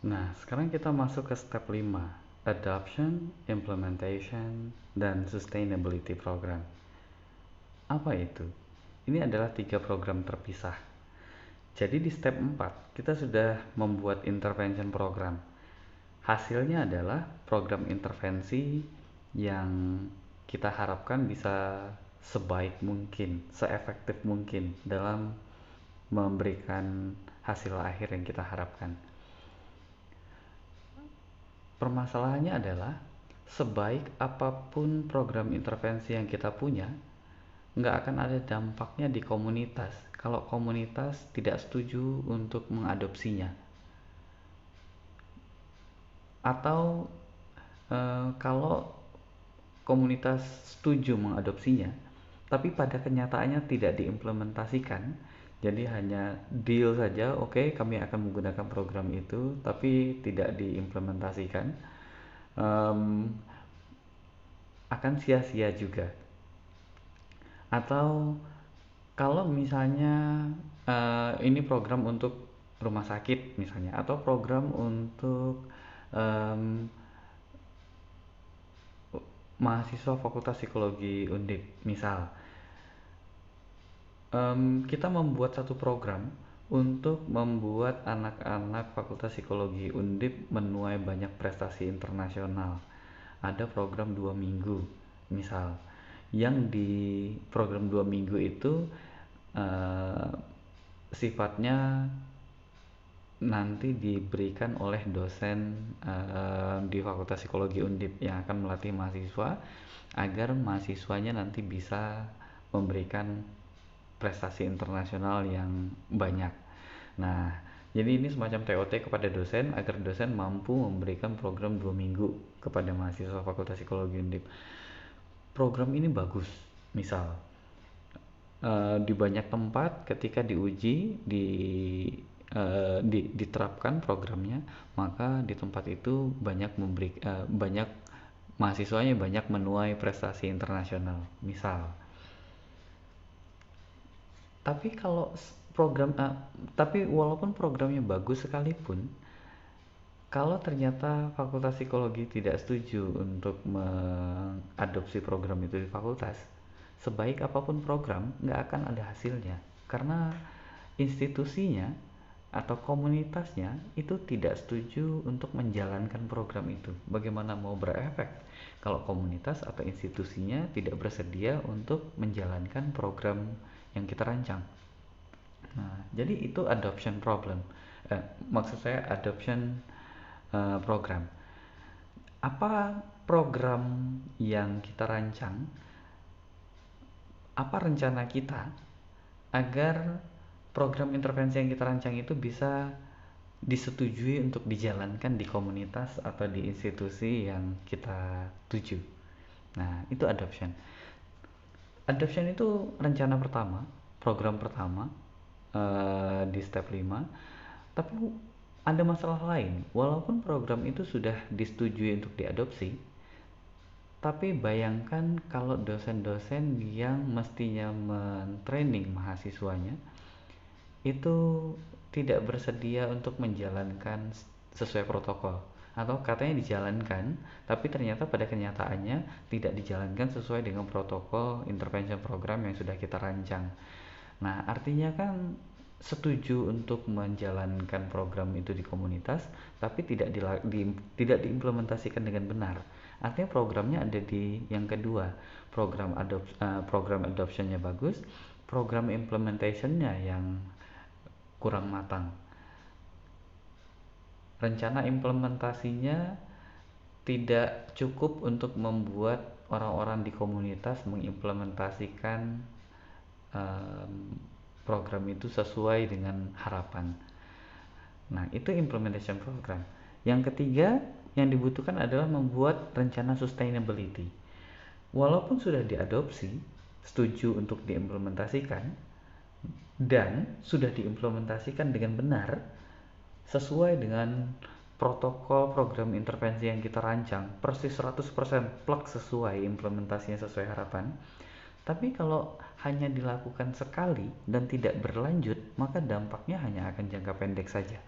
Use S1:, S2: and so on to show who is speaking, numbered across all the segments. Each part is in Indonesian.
S1: Nah, sekarang kita masuk ke step 5, Adoption, Implementation, dan Sustainability Program. Apa itu? Ini adalah 3 program terpisah. Jadi di step 4, kita sudah membuat intervention program. Hasilnya adalah program intervensi yang kita harapkan bisa sebaik mungkin, seefektif mungkin dalam memberikan hasil akhir yang kita harapkan. Permasalahannya adalah sebaik apapun program intervensi yang kita punya, nggak akan ada dampaknya di komunitas kalau komunitas tidak setuju untuk mengadopsinya. Atau kalau komunitas setuju mengadopsinya, tapi pada kenyataannya tidak diimplementasikan, jadi hanya deal saja, oke, kami akan menggunakan program itu, tapi tidak diimplementasikan, um, akan sia-sia juga. Atau kalau misalnya ini program untuk rumah sakit misalnya, atau program untuk um, mahasiswa Fakultas Psikologi Undip misal, kita membuat satu program untuk membuat anak-anak Fakultas Psikologi Undip menuai banyak prestasi internasional. Ada program 2 minggu misal, yang di program 2 minggu itu eh, sifatnya nanti diberikan oleh dosen di Fakultas Psikologi Undip yang akan melatih mahasiswa agar mahasiswanya nanti bisa memberikan prestasi internasional yang banyak. Nah, jadi ini semacam TOT kepada dosen agar dosen mampu memberikan program 2 minggu kepada mahasiswa Fakultas Psikologi Undip. Program ini bagus, misal di banyak tempat ketika diuji diterapkan programnya, maka di tempat itu banyak mahasiswanya banyak menuai prestasi internasional misal. Tapi kalau program tapi walaupun programnya bagus sekalipun, kalau ternyata Fakultas Psikologi tidak setuju untuk mengadopsi program itu di fakultas, sebaik apapun program nggak akan ada hasilnya, karena institusinya atau komunitasnya itu tidak setuju untuk menjalankan program itu. Bagaimana mau berefek kalau komunitas atau institusinya tidak bersedia untuk menjalankan program yang kita rancang? Nah, jadi itu adoption problem. Maksud saya adoption program. Apa program yang kita rancang? Apa rencana kita agar program intervensi yang kita rancang itu bisa disetujui untuk dijalankan di komunitas atau di institusi yang kita tuju? Nah, itu adoption. Adoption itu rencana pertama, program pertama di step 5. Tapi ada masalah lain. Walaupun program itu sudah disetujui untuk diadopsi, tapi bayangkan kalau dosen-dosen yang mestinya mentraining mahasiswanya itu tidak bersedia untuk menjalankan sesuai protokol, atau katanya dijalankan tapi ternyata pada kenyataannya tidak dijalankan sesuai dengan protokol intervention program yang sudah kita rancang. Nah, artinya kan setuju untuk menjalankan program itu di komunitas, tapi tidak diimplementasikan dengan benar. Artinya programnya ada di yang kedua, program adoptionnya bagus, program implementationnya yang kurang matang. Rencana implementasinya tidak cukup untuk membuat orang-orang di komunitas mengimplementasikan um, program itu sesuai dengan harapan. Nah, itu implementation program. Yang ketiga yang dibutuhkan adalah membuat rencana sustainability. Walaupun sudah diadopsi, setuju untuk diimplementasikan, dan sudah diimplementasikan dengan benar sesuai dengan protokol program intervensi yang kita rancang, persis 100% plek sesuai implementasinya sesuai harapan. Tapi kalau hanya dilakukan sekali dan tidak berlanjut, maka dampaknya hanya akan jangka pendek saja.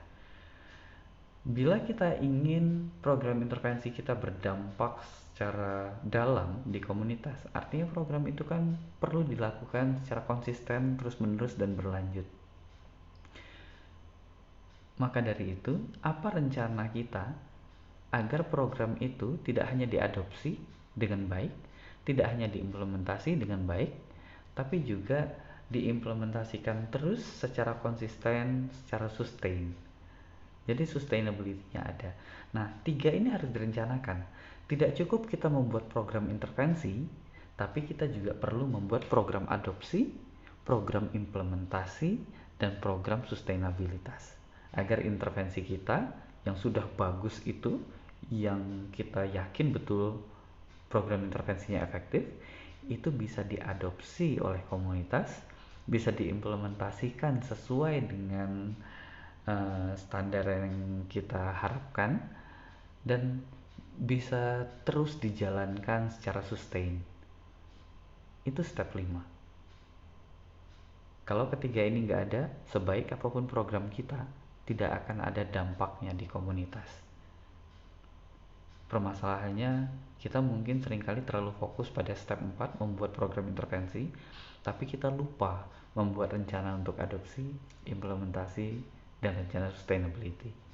S1: Bila kita ingin program intervensi kita berdampak secara dalam di komunitas, artinya program itu kan perlu dilakukan secara konsisten, terus-menerus, dan berlanjut. Maka dari itu, apa rencana kita agar program itu tidak hanya diadopsi dengan baik, tidak hanya diimplementasi dengan baik, tapi juga diimplementasikan terus secara konsisten, secara sustain. Jadi sustainability-nya ada. Nah, tiga ini harus direncanakan. Tidak cukup kita membuat program intervensi, tapi kita juga perlu membuat program adopsi, program implementasi, dan program sustainabilitas. Agar intervensi kita yang sudah bagus itu, yang kita yakin betul program intervensinya efektif, itu bisa diadopsi oleh komunitas, bisa diimplementasikan sesuai dengan standar yang kita harapkan, dan bisa terus dijalankan secara sustain. Itu step 5. Kalau ketiga ini nggak ada, sebaik apapun program kita, tidak akan ada dampaknya di komunitas. Permasalahannya, kita mungkin seringkali terlalu fokus pada step 4, membuat program intervensi, tapi kita lupa membuat rencana untuk adopsi, implementasi, dan rencana sustainability.